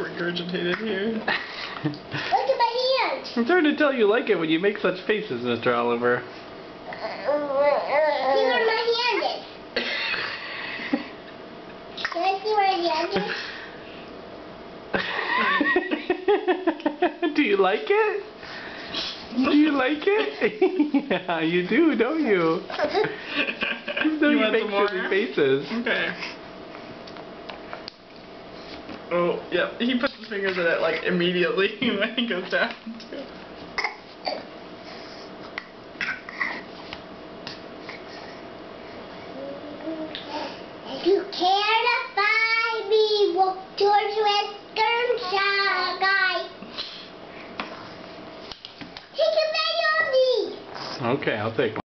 regurgitated here. Look at my hand. I'm starting to tell you like it when you make such faces, Mr. Oliver. See where my hand is. Can I see where the hand is? Do you like it? Do you like it? Yeah, you do, don't you? So you make silly faces. Okay. Oh, yep. He puts his fingers in it like immediately when he goes down. If you care to find me, walk towards Western Sky. Take a video of me. Okay, I'll take one.